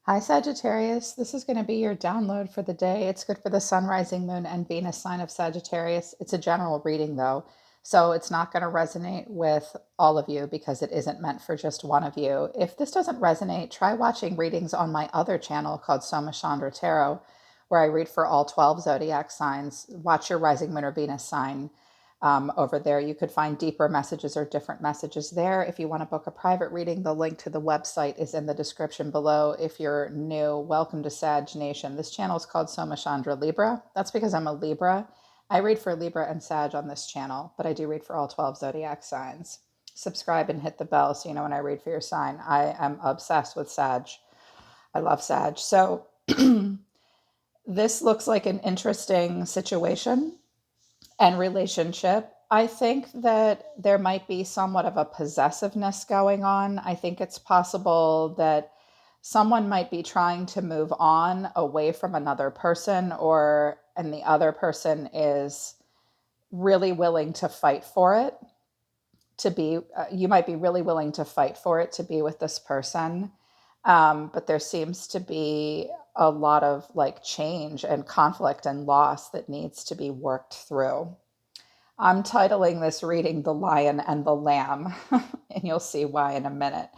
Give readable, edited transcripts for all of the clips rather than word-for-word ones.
Hi, Sagittarius. This is going to be your download for the day. It's good for the sun, rising moon, and Venus sign of Sagittarius. It's a general reading, though, so it's not going to resonate with all of you because it isn't meant for just one of you. If this doesn't resonate, try watching readings on my other channel called Soma Chandra Tarot, where I read for all 12 zodiac signs. Watch your rising moon or Venus sign over there. You could find deeper messages or different messages there. If you want to book a private reading, the link to the website is in the description below. If you're new, welcome to Sag Nation. This channel is called Soma Chandra Libra. That's because I'm a Libra. I read for Libra and Sag on this channel, but I do read for all 12 zodiac signs. Subscribe and hit the bell so you know when I read for your sign. I am obsessed with Sag. I love Sag. So this looks like an interesting situation and relationship. I think that there might be somewhat of a possessiveness going on. I think it's possible that someone might be trying to move on away from another person, or and the other person is really willing to fight for it to be you might be really willing to fight for it to be with this person. But there seems to be a lot of like change and conflict and loss that needs to be worked through. I'm titling this reading The Lion and the Lamb, and you'll see why in a minute.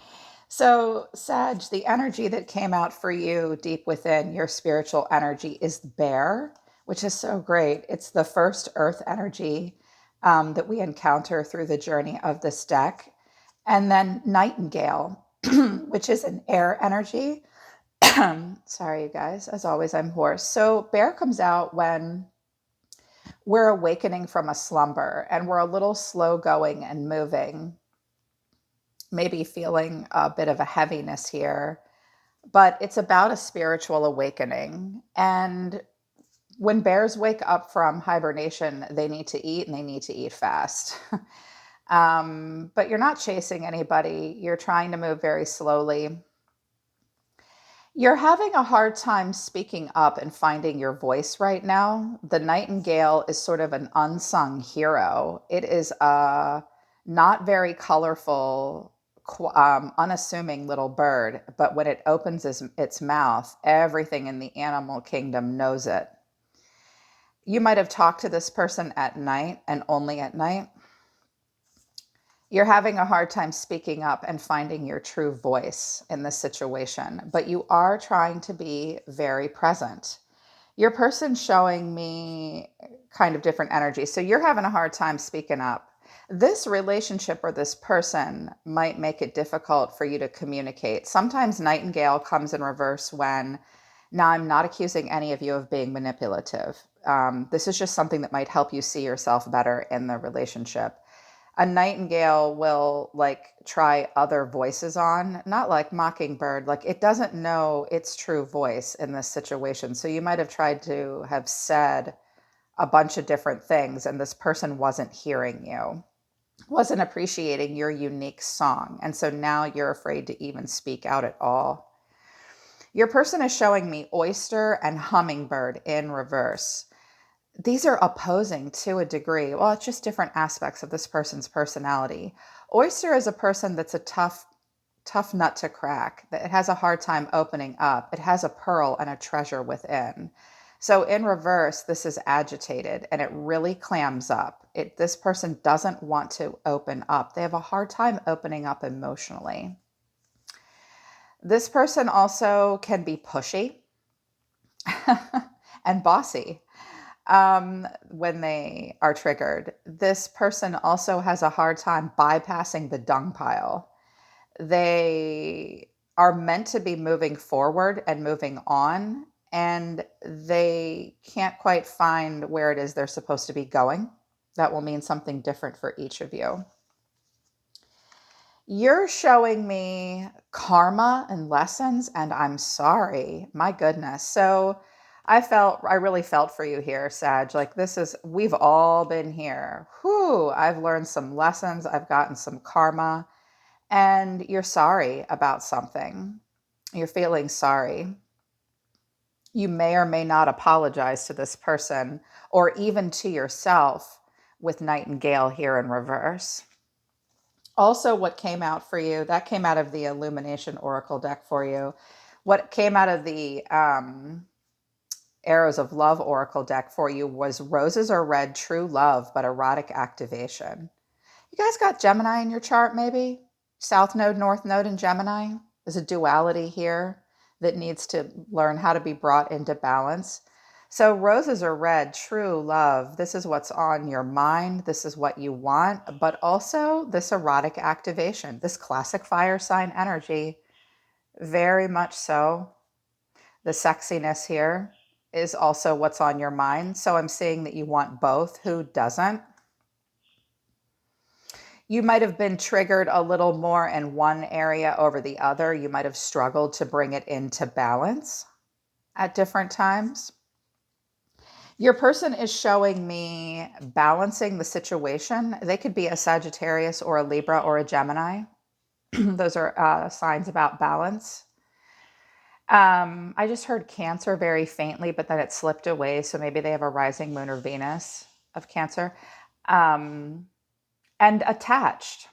So, Sag, the energy that came out for you deep within your spiritual energy is bear, which is so great. It's the first earth energy that we encounter through the journey of this deck. And then nightingale, which is an air energy. Sorry, you guys. As always, I'm hoarse. So, bear comes out when we're awakening from a slumber and we're a little slow going and moving, maybe feeling a bit of a heaviness here, but it's about a spiritual awakening. And when bears wake up from hibernation, they need to eat and they need to eat fast. But you're not chasing anybody, you're trying to move very slowly. You're having a hard time speaking up and finding your voice right now. The nightingale is sort of an unsung hero. It is a not very colorful, unassuming little bird, but when it opens its mouth, everything in the animal kingdom knows it. You might have talked to this person at night and only at night. You're having a hard time speaking up and finding your true voice in this situation, but you are trying to be very present. Your person's showing me kind of different energy. So you're having a hard time speaking up. This relationship or this person might make it difficult for you to communicate. Sometimes nightingale comes in reverse when, now I'm not accusing any of you of being manipulative. This is just something that might help you see yourself better in the relationship. A nightingale will like try other voices on, not like mockingbird, like it doesn't know its true voice in this situation. So you might have tried to have said a bunch of different things and this person wasn't hearing you, wasn't appreciating your unique song. And so now you're afraid to even speak out at all. Your person is showing me oyster and hummingbird in reverse. These are opposing to a degree. Well, it's just different aspects of this person's personality. Oyster is a person that's a tough nut to crack, that it has a hard time opening up. It has a pearl and a treasure within. So in reverse, this is agitated and it really clams up. This person doesn't want to open up. They have a hard time opening up emotionally. This person also can be pushy and bossy when they are triggered. This person also has a hard time bypassing the dung pile. They are meant to be moving forward and moving on, and they can't quite find where it is they're supposed to be going. That will mean something different for each of you. You're showing me karma and lessons, and I'm sorry. My goodness. So I really felt for you here, Sag. Like we've all been here. Whew, I've learned some lessons. I've gotten some karma, and you're sorry about something. You're feeling sorry. You may or may not apologize to this person or even to yourself with Nightingale here in reverse. Also, what came out for you, that came out of the Illumination Oracle deck for you, What came out of the Arrows of Love Oracle deck for you was roses are red, true love, but erotic activation. You guys got Gemini in your chart, maybe? South node, north node in Gemini. There's a duality here that needs to learn how to be brought into balance. So roses are red, true love. This is what's on your mind. This is what you want, but also this erotic activation, this classic fire sign energy, very much so. The sexiness here is also what's on your mind. So I'm seeing that you want both. Who doesn't? You might have been triggered a little more in one area over the other. You might have struggled to bring it into balance at different times. Your person is showing me balancing the situation. They could be a Sagittarius or a Libra or a Gemini. Those are signs about balance. I just heard Cancer very faintly, but then it slipped away. So maybe they have a rising moon or Venus of Cancer. And attached.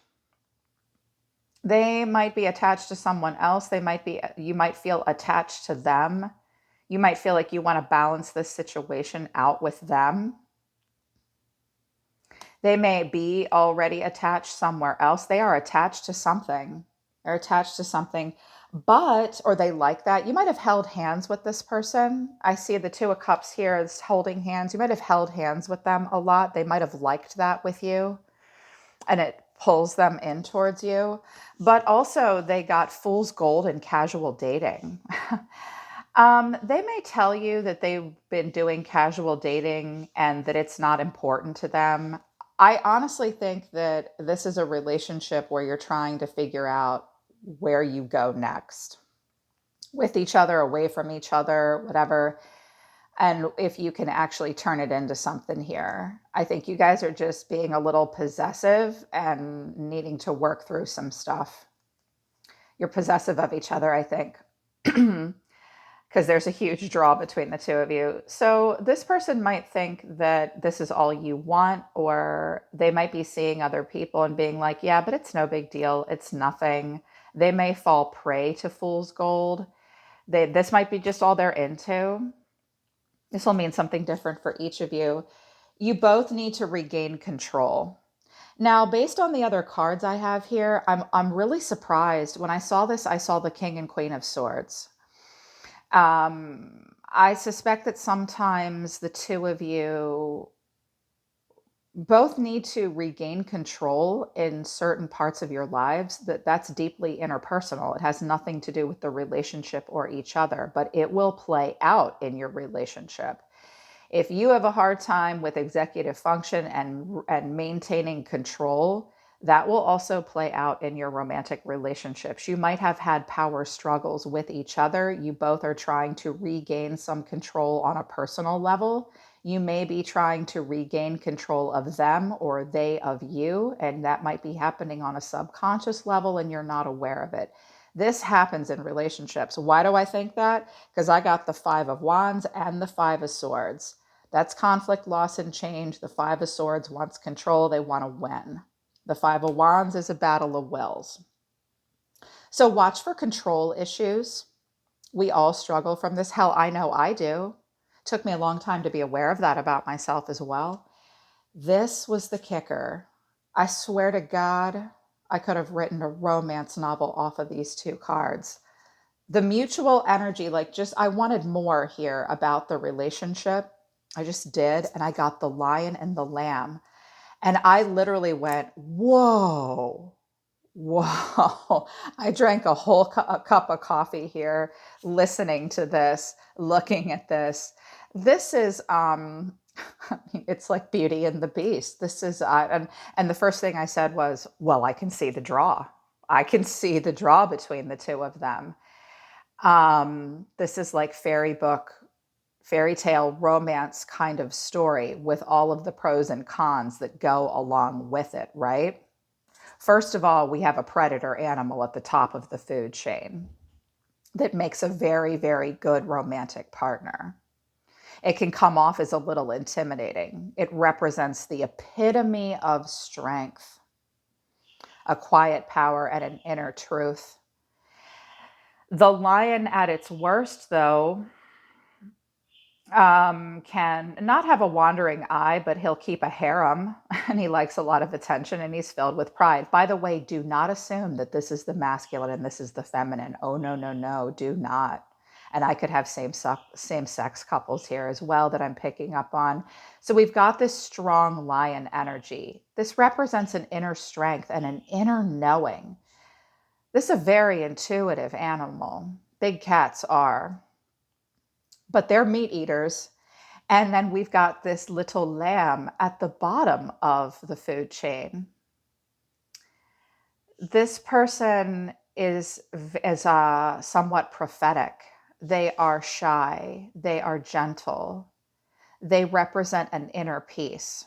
They might be attached to someone else. You might feel attached to them. You might feel like you want to balance this situation out with them. They may be already attached somewhere else. They are attached to something. They're attached to something, or they like that. You might have held hands with this person. I see the Two of Cups here as holding hands. You might have held hands with them a lot. They might have liked that with you, and it pulls them in towards you. But also they got fool's gold in casual dating. They may tell you that they've been doing casual dating and that it's not important to them. I honestly think that this is a relationship where you're trying to figure out where you go next with each other, away from each other, whatever. And if you can actually turn it into something here. I think you guys are just being a little possessive and needing to work through some stuff. You're possessive of each other, I think, because there's a huge draw between the two of you. So this person might think that this is all you want, or they might be seeing other people and being like, yeah, but it's no big deal. It's nothing. They may fall prey to fool's gold. This might be just all they're into. This will mean something different for each of you. You both need to regain control. Now, based on the other cards I have here, I'm really surprised. When I saw this, I saw the King and Queen of Swords. I suspect that sometimes the two of you both need to regain control in certain parts of your lives. That's deeply interpersonal. It has nothing to do with the relationship or each other, but it will play out in your relationship. If you have a hard time with executive function and maintaining control, that will also play out in your romantic relationships. You might have had power struggles with each other. You both are trying to regain some control on a personal level. You may be trying to regain control of them or they of you, and that might be happening on a subconscious level and you're not aware of it. This happens in relationships. Why do I think that? Because I got the Five of Wands and the Five of Swords. That's conflict, loss, and change. The Five of Swords wants control. They want to win. The Five of Wands is a battle of wills. So watch for control issues. We all struggle from this. Hell, I know I do. It took me a long time to be aware of that about myself as well. This was the kicker. I swear to God, I could have written a romance novel off of these two cards. The mutual energy, I wanted more here about the relationship. I just did. And I got the Lion and the Lamb. And I literally went, whoa, whoa. I drank a whole cup of coffee here, listening to this, looking at this. This is, it's like Beauty and the Beast. This is, and the first thing I said was, well, I can see the draw. I can see the draw between the two of them. This is like fairy tale romance kind of story with all of the pros and cons that go along with it, right? First of all, we have a predator animal at the top of the food chain that makes a very, very good romantic partner. It can come off as a little intimidating. It represents the epitome of strength, a quiet power, and an inner truth. The lion at its worst, though, can not have a wandering eye, but he'll keep a harem and he likes a lot of attention and he's filled with pride. By the way, do not assume that this is the masculine and this is the feminine. Oh, no, no, no, do not. And I could have same sex couples here as well that I'm picking up on. So we've got this strong lion energy. This represents an inner strength and an inner knowing. This is a very intuitive animal. Big cats are, but they're meat eaters. And then we've got this little lamb at the bottom of the food chain. This person is somewhat prophetic. They are shy. They are gentle. They represent an inner peace.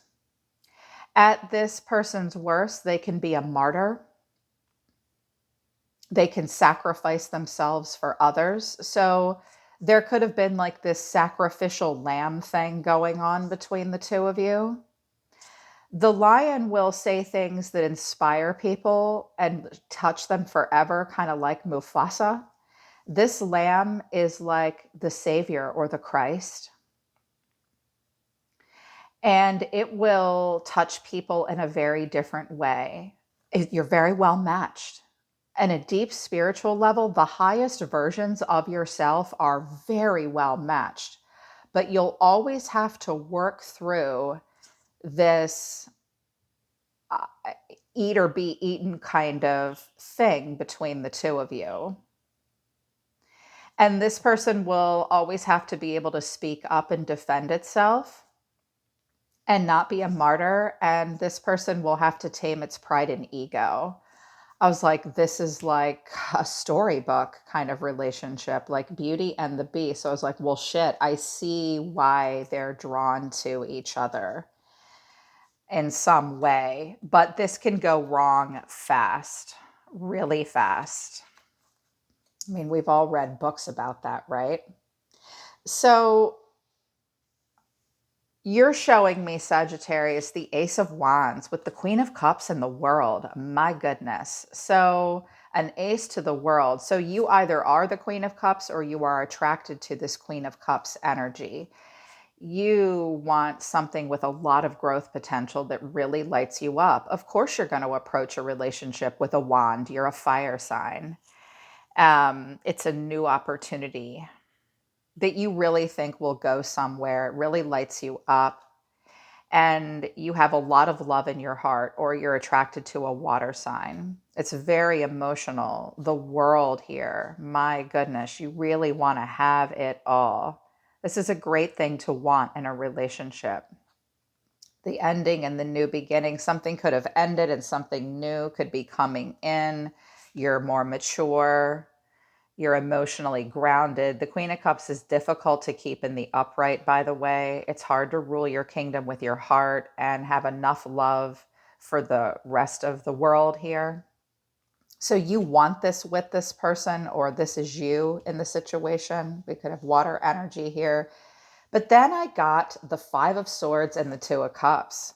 At this person's worst, they can be a martyr. They can sacrifice themselves for others. So there could have been like this sacrificial lamb thing going on between the two of you. The lion will say things that inspire people and touch them forever, kind of like Mufasa. This lamb is like the savior or the Christ. And it will touch people in a very different way. You're very well matched. And a deep spiritual level, the highest versions of yourself are very well matched. But you'll always have to work through this eat or be eaten kind of thing between the two of you. And this person will always have to be able to speak up and defend itself and not be a martyr. And this person will have to tame its pride and ego. I was like, this is like a storybook kind of relationship, like Beauty and the Beast. So I was like, well, shit, I see why they're drawn to each other in some way. But this can go wrong fast, really fast. I mean, we've all read books about that, right? So you're showing me, Sagittarius, the Ace of Wands with the Queen of Cups in the world. My goodness. So an ace to the world. So you either are the Queen of Cups or you are attracted to this Queen of Cups energy. You want something with a lot of growth potential that really lights you up. Of course, you're going to approach a relationship with a wand. You're a fire sign. It's a new opportunity that you really think will go somewhere. It really lights you up. And you have a lot of love in your heart, or you're attracted to a water sign. It's very emotional. The world here, my goodness, you really want to have it all. This is a great thing to want in a relationship. The ending and the new beginning. Something could have ended and something new could be coming in. You're more mature. You're emotionally grounded. The Queen of Cups is difficult to keep in the upright, by the way. It's hard to rule your kingdom with your heart and have enough love for the rest of the world here. So you want this with this person, or this is you in the situation. We could have water energy here. But then I got the Five of Swords and the Two of Cups.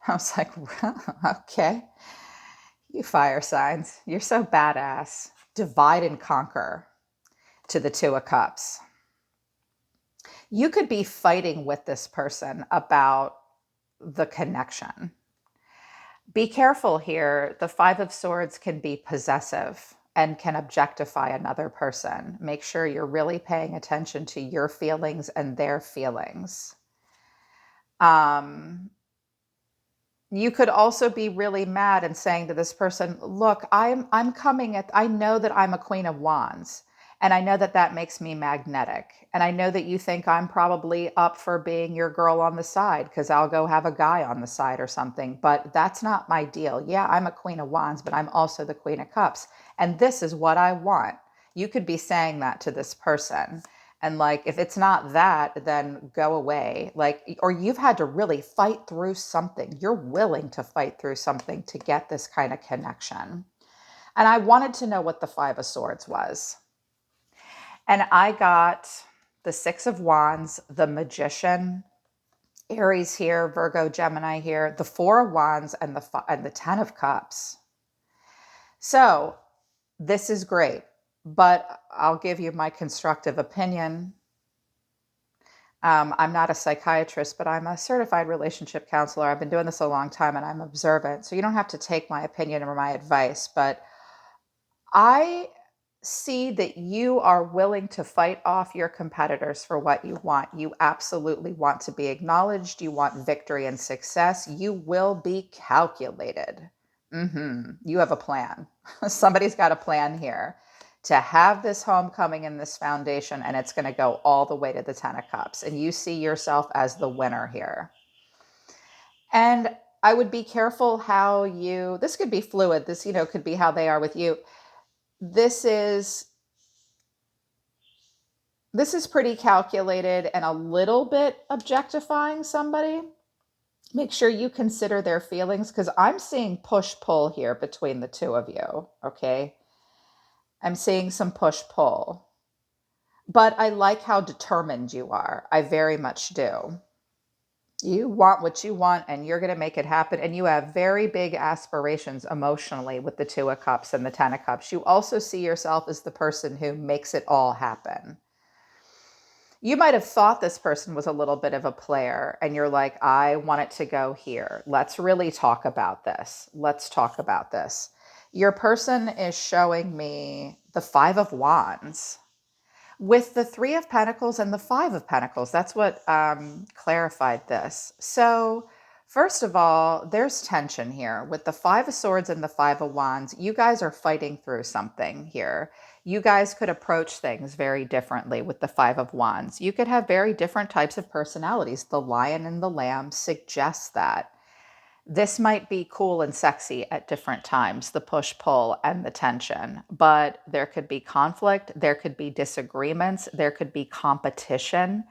I was like, okay, you fire signs, you're so badass. Divide and conquer to the Two of Cups. You could be fighting with this person about the connection. Be careful here. The Five of Swords can be possessive and can objectify another person. Make sure you're really paying attention to your feelings and their feelings. You could also be really mad and saying to this person, look, I'm coming at, I know that I'm a Queen of Wands, and I know that that makes me magnetic. And I know that you think I'm probably up for being your girl on the side because I'll go have a guy on the side or something, but that's not my deal. Yeah, I'm a Queen of Wands, but I'm also the Queen of Cups. And this is what I want. You could be saying that to this person. And like, if it's not that, then go away. Like, or you've had to really fight through something. You're willing to fight through something to get this kind of connection. And I wanted to know what the Five of Swords was. And I got the Six of Wands, the Magician, Aries here, Virgo, Gemini here, the Four of Wands, and the Ten of Cups. So this is great. but I'll give you my constructive opinion. I'm not a psychiatrist, but I'm a certified relationship counselor. I've been doing this a long time and I'm observant. So you don't have to take my opinion or my advice, but I see that you are willing to fight off your competitors for what you want. You absolutely want to be acknowledged. You want victory and success. You will be calculated. You have a plan. Somebody's got a plan here to have this homecoming and this foundation, and it's going to go all the way to the 10 of cups. And you see yourself as the winner here. And I would be careful how this could be fluid. This, could be how they are with you. This is pretty calculated and a little bit objectifying somebody. Make sure you consider their feelings, because I'm seeing push-pull here between the two of you, okay? I'm seeing some push-pull. But I like how determined you are. I very much do. You want what you want and you're going to make it happen. And you have very big aspirations emotionally with the 2 of cups and the 10 of cups. You also see yourself as the person who makes it all happen. You might have thought this person was a little bit of a player and you're like, I want it to go here. Let's really talk about this. Let's talk about this. Your person is showing me the 5 of Wands with the 3 of Pentacles and the 5 of Pentacles. That's what clarified this. So first of all, there's tension here. With the 5 of Swords and the 5 of Wands, you guys are fighting through something here. You guys could approach things very differently with the 5 of Wands. You could have very different types of personalities. The Lion and the Lamb suggests that. This might be cool and sexy at different times, the push-pull and the tension, but there could be conflict, there could be disagreements, there could be competition,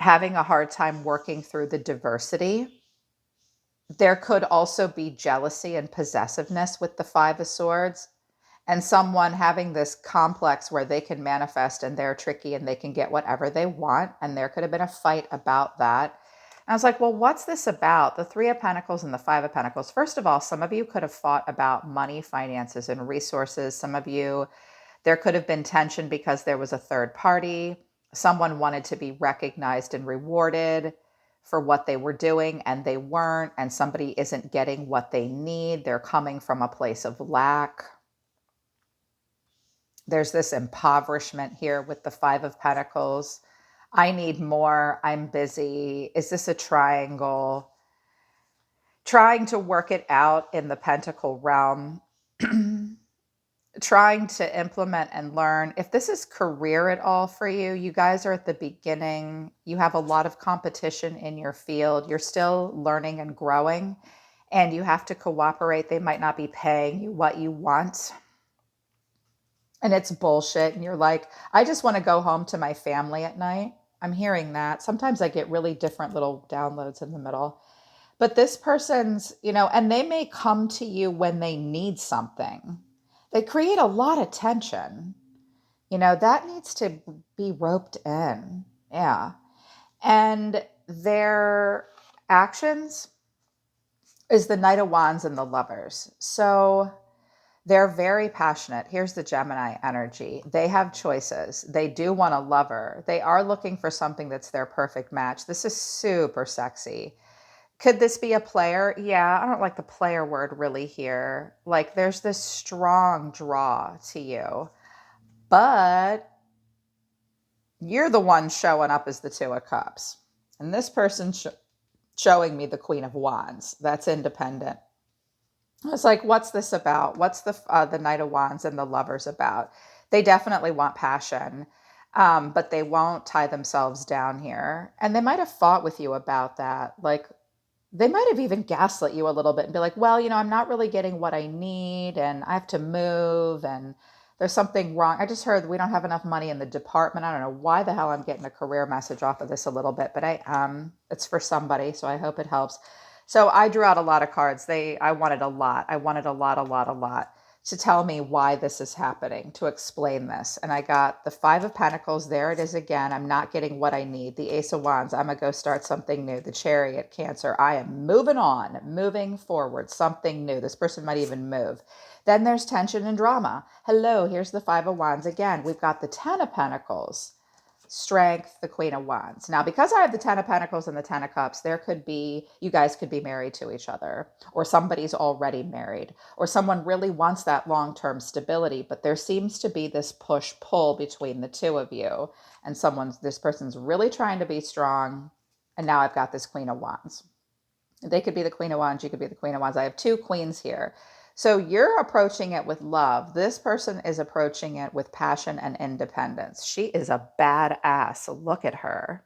having a hard time working through the diversity. There could also be jealousy and possessiveness with the 5 of Swords, and someone having this complex where they can manifest and they're tricky and they can get whatever they want, and there could have been a fight about that. And I was like, well, what's this about? The 3 of Pentacles and the 5 of Pentacles. First of all, some of you could have fought about money, finances, and resources. Some of you, there could have been tension because there was a third party. Someone wanted to be recognized and rewarded for what they were doing, and they weren't, and somebody isn't getting what they need. They're coming from a place of lack. There's this impoverishment here with the 5 of Pentacles. I need more. I'm busy. Is this a triangle? Trying to work it out in the Pentacle realm. Trying to implement and learn. If this is career at all for you, you guys are at the beginning. You have a lot of competition in your field. You're still learning and growing, and you have to cooperate. They might not be paying you what you want. And it's bullshit. And you're like, I just want to go home to my family at night. I'm hearing that. Sometimes I get really different little downloads in the middle. But this person's, and they may come to you when they need something. They create a lot of tension. That needs to be roped in. Yeah. And their actions is the Knight of Wands and the Lovers. So they're very passionate. Here's the Gemini energy. They have choices. They do want a lover. They are looking for something that's their perfect match. This is super sexy. Could this be a player? Yeah, I don't like the player word really here. Like there's this strong draw to you, but you're the one showing up as the 2 of Cups. And this person's showing me the Queen of Wands. That's independent. I was like, what's this about? What's the Knight of Wands and the Lovers about? They definitely want passion, but they won't tie themselves down here. And they might have fought with you about that. Like, they might have even gaslit you a little bit and be like, well, I'm not really getting what I need and I have to move and there's something wrong. I just heard we don't have enough money in the department. I don't know why the hell I'm getting a career message off of this a little bit, but it's for somebody, so I hope it helps. So I drew out a lot of cards. I wanted a lot. I wanted a lot. to tell me why this is happening, to explain this. And I got the Five of Pentacles. There it is again. I'm not getting what I need. The Ace of Wands. I'm going to go start something new. The Chariot, Cancer. I am moving on, moving forward, something new. This person might even move. Then there's tension and drama. Hello, here's the Five of Wands again. We've got the Ten of Pentacles. Strength, the Queen of Wands. Now, because I have the Ten of Pentacles and the Ten of Cups, you guys could be married to each other, or somebody's already married, or someone really wants that long-term stability, but there seems to be this push-pull between the two of you, and this person's really trying to be strong, and now I've got this Queen of Wands. They could be the Queen of Wands, you could be the Queen of Wands. I have two queens here. So you're approaching it with love. This person is approaching it with passion and independence. She is a badass. Look at her.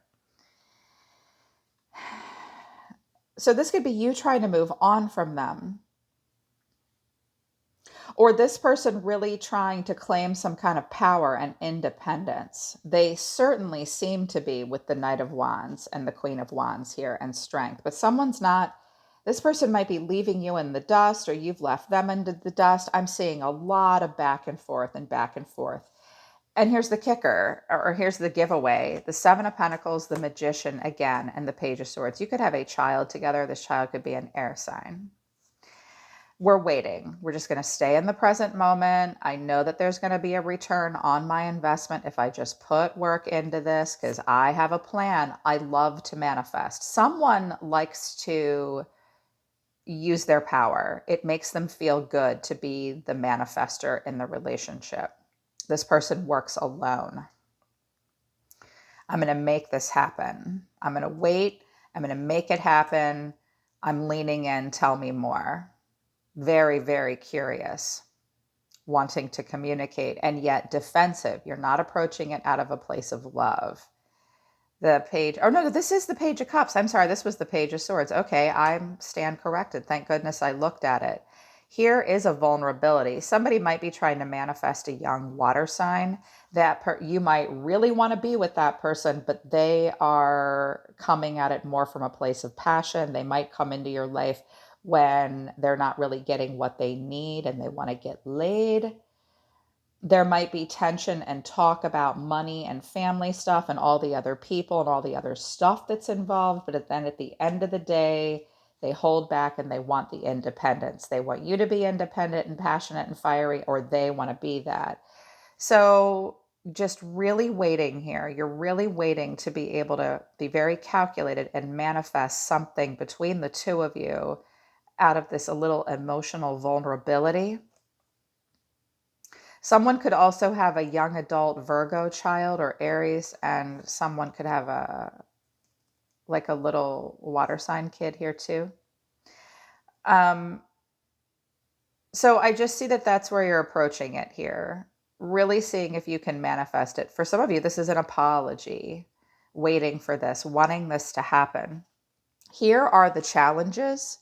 So this could be you trying to move on from them. Or this person really trying to claim some kind of power and independence. They certainly seem to be with the Knight of Wands and the Queen of Wands here and strength. But this person might be leaving you in the dust, or you've left them in the dust. I'm seeing a lot of back and forth and back and forth. And here's the kicker, or here's the giveaway. The Seven of Pentacles, the Magician again, and the Page of Swords. You could have a child together. This child could be an air sign. We're waiting. We're just going to stay in the present moment. I know that there's going to be a return on my investment if I just put work into this, because I have a plan. I love to manifest. Someone likes to use their power. It makes them feel good to be the manifester in the relationship. This person works alone. I'm going to make this happen. I'm going to wait. I'm going to make it happen. I'm leaning in. Tell me more. Very, very curious, wanting to communicate, and yet defensive. You're not approaching it out of a place of love. This is the Page of Cups. I'm sorry, this was the Page of Swords. Okay, I stand corrected. Thank goodness I looked at it. Here is a vulnerability. Somebody might be trying to manifest a young water sign you might really want to be with that person, but they are coming at it more from a place of passion. They might come into your life when they're not really getting what they need and they want to get laid. There might be tension and talk about money and family stuff and all the other people and all the other stuff that's involved. But then at the end of the day, they hold back and they want the independence. They want you to be independent and passionate and fiery, or they want to be that. So just really waiting here. You're really waiting to be able to be very calculated and manifest something between the two of you out of this a little emotional vulnerability. Someone could also have a young adult Virgo child or Aries, and someone could have a little water sign kid here too. So I just see that that's where you're approaching it here. Really seeing if you can manifest it. For some of you, this is an apology, waiting for this, wanting this to happen. Here are the challenges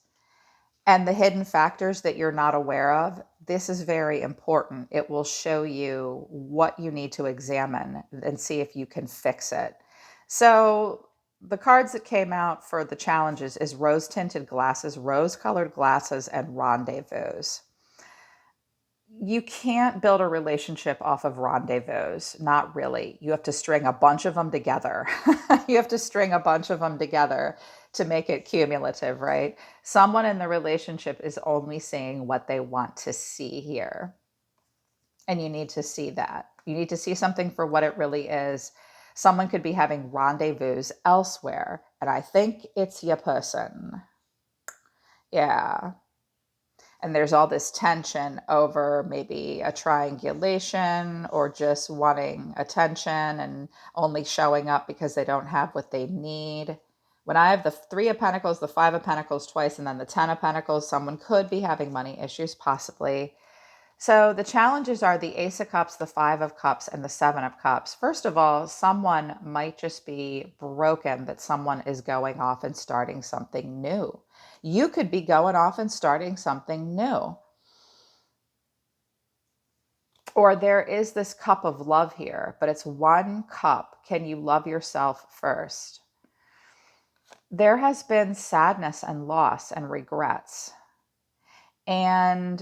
and the hidden factors that you're not aware of. This is very important. It will show you what you need to examine and see if you can fix it. So the cards that came out for the challenges is rose-tinted glasses, rose-colored glasses, and rendezvous. You can't build a relationship off of rendezvous. Not really. You have to string a bunch of them together. You have to string a bunch of them together to make it cumulative, right? Someone in the relationship is only seeing what they want to see here. And you need to see that. You need to see something for what it really is. Someone could be having rendezvous elsewhere, and I think it's your person. Yeah. And there's all this tension over maybe a triangulation or just wanting attention and only showing up because they don't have what they need. When I have the Three of Pentacles, the Five of Pentacles twice, and then the Ten of Pentacles, someone could be having money issues, possibly. So the challenges are the Ace of Cups, the Five of Cups, and the Seven of Cups. First of all, someone might just be broken that someone is going off and starting something new. You could be going off and starting something new. Or there is this cup of love here, but it's one cup. Can you love yourself first? There has been sadness and loss and regrets. And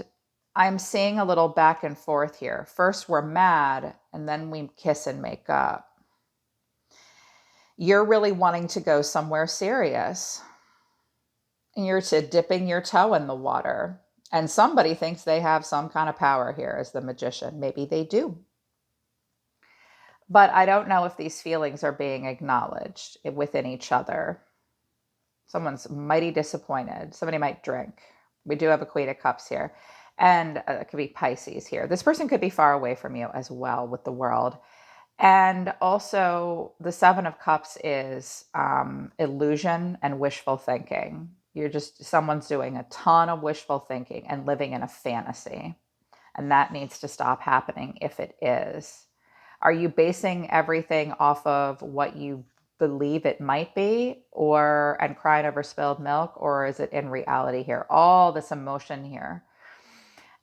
I'm seeing a little back and forth here. First, we're mad, and then we kiss and make up. You're really wanting to go somewhere serious, and you're dipping your toe in the water. And somebody thinks they have some kind of power here as the magician. Maybe they do. But I don't know if these feelings are being acknowledged within each other. Someone's mighty disappointed. Somebody might drink. We do have a Queen of Cups here. And it could be Pisces here. This person could be far away from you as well with the World. And also, the Seven of Cups is illusion and wishful thinking. Someone's doing a ton of wishful thinking and living in a fantasy. And that needs to stop happening if it is. Are you basing everything off of what you believe it might be, and crying over spilled milk, or is it in reality here? All this emotion here.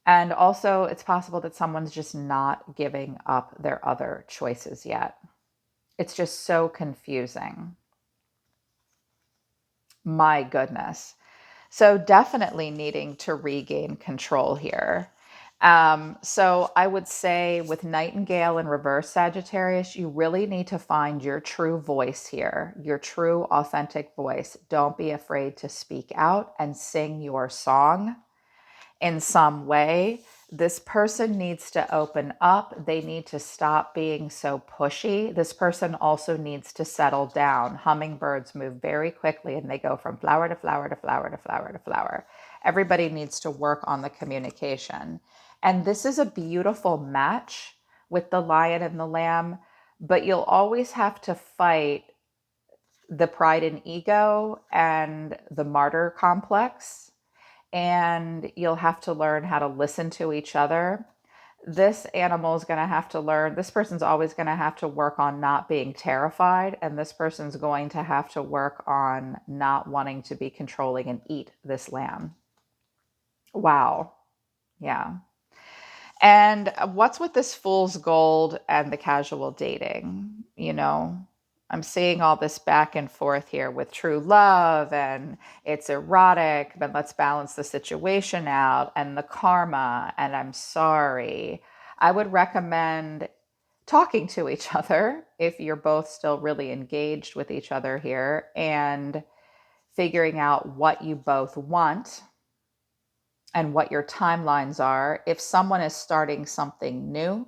And also, it's possible that someone's just not giving up their other choices yet. It's just so confusing. My goodness. So definitely needing to regain control here. So I would say with Nightingale in reverse Sagittarius, you really need to find your true voice here, your true authentic voice. Don't be afraid to speak out and sing your song in some way. This person needs to open up. They need to stop being so pushy. This person also needs to settle down. Hummingbirds move very quickly and they go from flower to flower to flower to flower to flower. Everybody needs to work on the communication. And this is a beautiful match with the Lion and the Lamb, but you'll always have to fight the pride and ego and the martyr complex. And you'll have to learn how to listen to each other. This animal is going to have to learn, this person's always going to have to work on not being terrified. And this person's going to have to work on not wanting to be controlling and eat this lamb. Wow. Yeah. And what's with this fool's gold and the casual dating? I'm seeing all this back and forth here with true love and it's erotic, but let's balance the situation out and the karma and I'm sorry. I would recommend talking to each other if you're both still really engaged with each other here and figuring out what you both want and what your timelines are. If someone is starting something new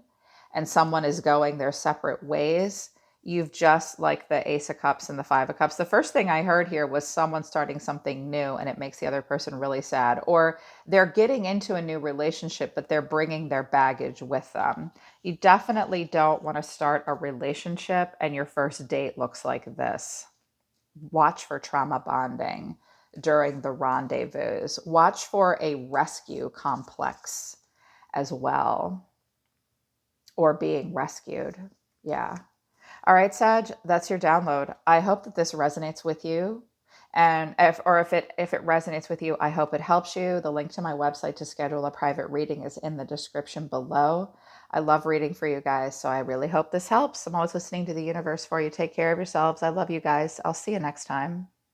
and someone is going their separate ways, you've just like the Ace of Cups and the Five of Cups. The first thing I heard here was someone starting something new and it makes the other person really sad, or they're getting into a new relationship, but they're bringing their baggage with them. You definitely don't want to start a relationship and your first date looks like this. Watch for trauma bonding during the rendezvous. Watch for a rescue complex as well, or being rescued. Yeah. All right, Sag, that's your download. I hope that this resonates with you. And if it resonates with you, I hope it helps you. The link to my website to schedule a private reading is in the description below. I love reading for you guys, so I really hope this helps. I'm always listening to the universe for you. Take care of yourselves. I love you guys. I'll see you next time.